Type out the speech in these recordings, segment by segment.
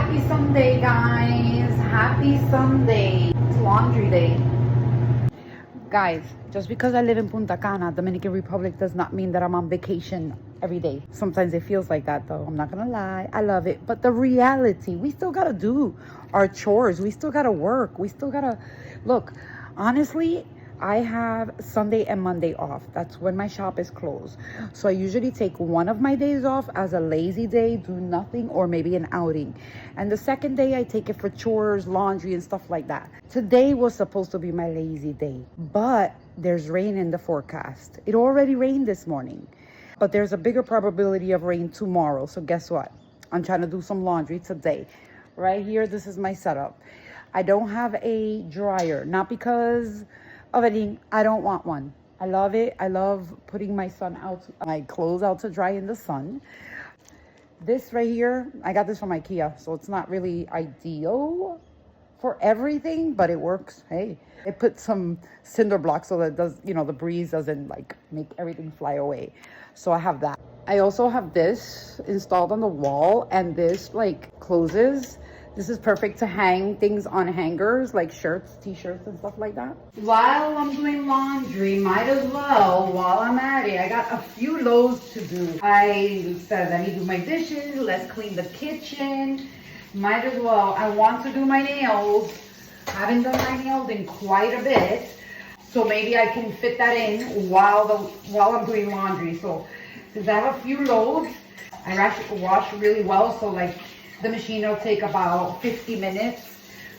Happy Sunday, guys. Happy Sunday. It's laundry day. Guys, just because I live in Punta Cana, Dominican Republic, does not mean that I'm on vacation every day. Sometimes it feels like that, though. I'm not gonna lie. I love it. But the reality, we still gotta do our chores. We still gotta work. We still gotta... Look, honestly, I have Sunday and Monday off. That's when my shop is closed. So I usually take one of my days off as a lazy day, do nothing, or maybe an outing. And the second day, I take it for chores, laundry, and stuff like that. Today was supposed to be my lazy day, but there's rain in the forecast. It already rained this morning, but there's a bigger probability of rain tomorrow. So guess what? I'm trying to do some laundry today. Right here, this is my setup. I don't have a dryer, not because of anything. I don't want one. I love it. I love putting my clothes out to dry in the sun. This right here, I got this from IKEA, so it's not really ideal for everything, but it works. Hey, it puts some cinder blocks so that it does, you know, the breeze doesn't like make everything fly away. So I have that. I also have this installed on the wall, and this like closes. This is perfect to hang things on hangers, like shirts, t-shirts, and stuff like that. While I'm doing laundry, might as well, while I'm at it, I got a few loads to do. I said, let me do my dishes, let's clean the kitchen. Might as well. I want to do my nails. I haven't done my nails in quite a bit, so maybe I can fit that in while I'm doing laundry. So since I have a few loads, I wash really well, so like the machine will take about 50 minutes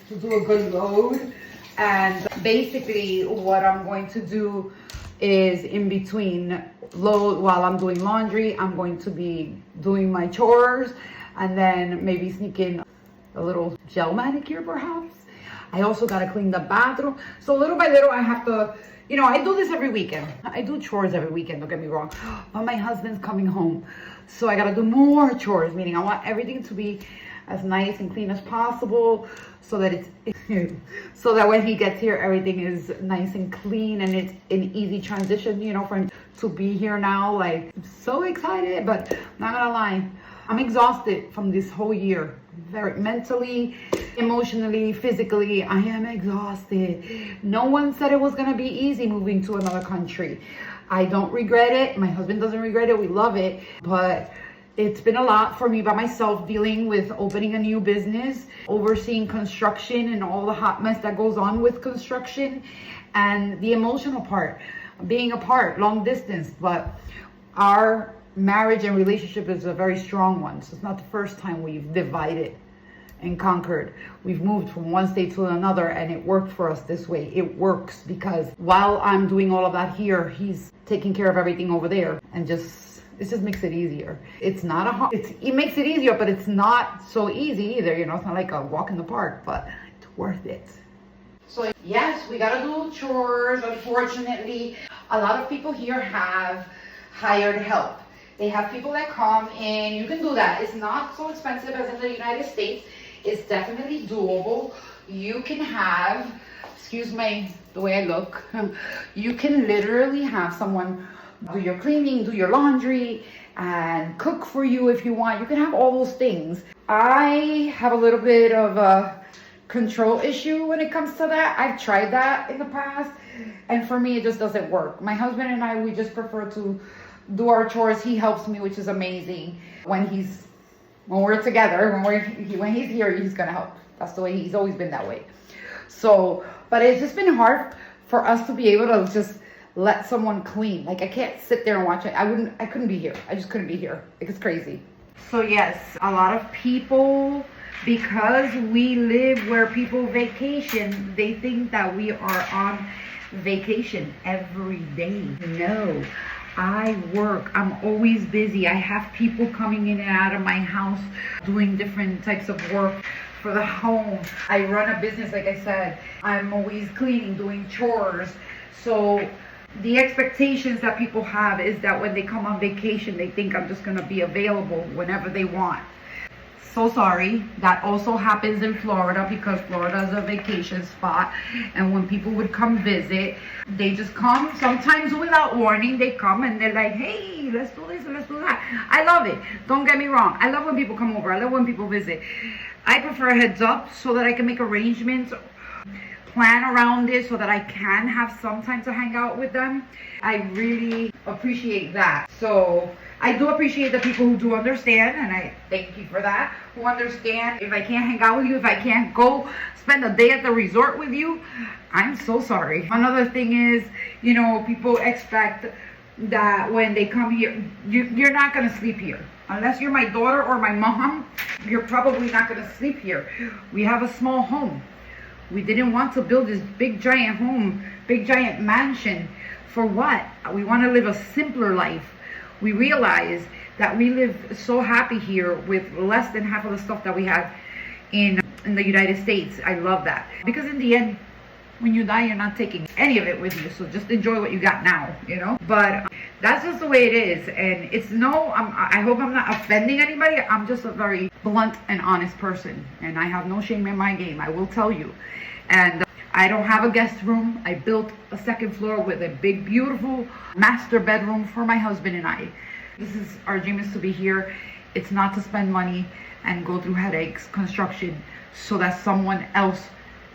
to do a good load. And basically what I'm going to do is in between load, while I'm doing laundry, I'm going to be doing my chores, and then maybe sneak in a little gel manicure perhaps. I also got to clean the bathroom. So little by little I have to, you know, I do this every weekend. I do chores every weekend, don't get me wrong. But my husband's coming home, so I got to do more chores, meaning I want everything to be as nice and clean as possible, so that so that when he gets here, everything is nice and clean, and it's an easy transition, you know, for him to be here now. Like, I'm so excited, but not gonna lie, I'm exhausted from this whole year. Very mentally, emotionally, physically, I am exhausted. No one said it was gonna be easy moving to another country. I don't regret it. My husband doesn't regret it. We love it, but it's been a lot for me by myself, dealing with opening a new business, overseeing construction and all the hot mess that goes on with construction, and the emotional part, being apart, long distance. But our marriage and relationship is a very strong one. So it's not the first time we've divided and conquered. We've moved from one state to another, and it worked for us this way. It works because while I'm doing all of that here, he's taking care of everything over there, and it just makes it easier. It's not it makes it easier, but it's not so easy either. You know, it's not like a walk in the park, but it's worth it. So yes, we gotta do chores. Unfortunately, a lot of people here have hired help. They have people that come in. You can do that. It's not so expensive as in the United States. It's definitely doable. You can have, excuse the way I look, you can literally have someone do your cleaning, do your laundry, and cook for you if you want. You can have all those things. I have a little bit of a control issue when it comes to that. I've tried that in the past, and for me, it just doesn't work. My husband and I, we just prefer to do our chores. He helps me, which is amazing. When we're together, when he's here, he's gonna help. That's the way he's always been that way. So, but it's just been hard for us to be able to just let someone clean. Like, I can't sit there and watch it. I couldn't be here. I just couldn't be here. It's crazy. So yes, a lot of people, because we live where people vacation, they think that we are on vacation every day. No, I work. I'm always busy. I have people coming in and out of my house doing different types of work for the home. I run a business, like I said. I'm always cleaning, doing chores. So the expectations that people have is that when they come on vacation, they think I'm just going to be available whenever they want. so sorry. That also happens in Florida because Florida is a vacation spot. And when people would come visit, they just come sometimes without warning. They come and they're like, hey, let's do this and let's do that. I love it. Don't get me wrong. I love when people come over. I love when people visit. I prefer a heads up so that I can make arrangements, plan around it so that I can have some time to hang out with them. I really appreciate that. So I do appreciate the people who do understand, and I thank you for that, who understand if I can't hang out with you, if I can't go spend a day at the resort with you. I'm so sorry. Another thing is, you know, people expect that when they come here, you're not gonna sleep here. Unless you're my daughter or my mom, you're probably not gonna sleep here. We have a small home. We didn't want to build this big giant home, big giant mansion. For what? We want to live a simpler life. We realize that we live so happy here with less than half of the stuff that we have in the United States. I love that. Because in the end, when you die, you're not taking any of it with you. So just enjoy what you got now, you know? But that's just the way it is. And it's I hope I'm not offending anybody. I'm just a very blunt and honest person. And I have no shame in my game, I will tell you. And I don't have a guest room. I built a second floor with a big, beautiful master bedroom for my husband and I. This is our dream, is to be here. It's not to spend money and go through headaches, construction, so that someone else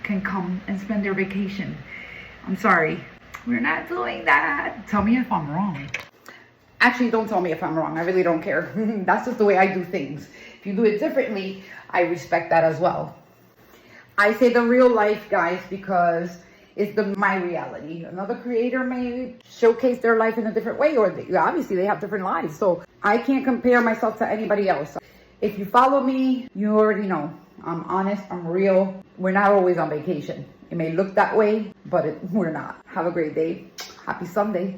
can come and spend their vacation. I'm sorry. We're not doing that. Tell me if I'm wrong. Actually, don't tell me if I'm wrong. I really don't care. That's just the way I do things. If you do it differently, I respect that as well. I say the real life, guys, because it's my reality. Another creator may showcase their life in a different way, or obviously they have different lives. So I can't compare myself to anybody else. If you follow me, you already know. I'm honest, I'm real. We're not always on vacation. It may look that way, but we're not. Have a great day. Happy Sunday.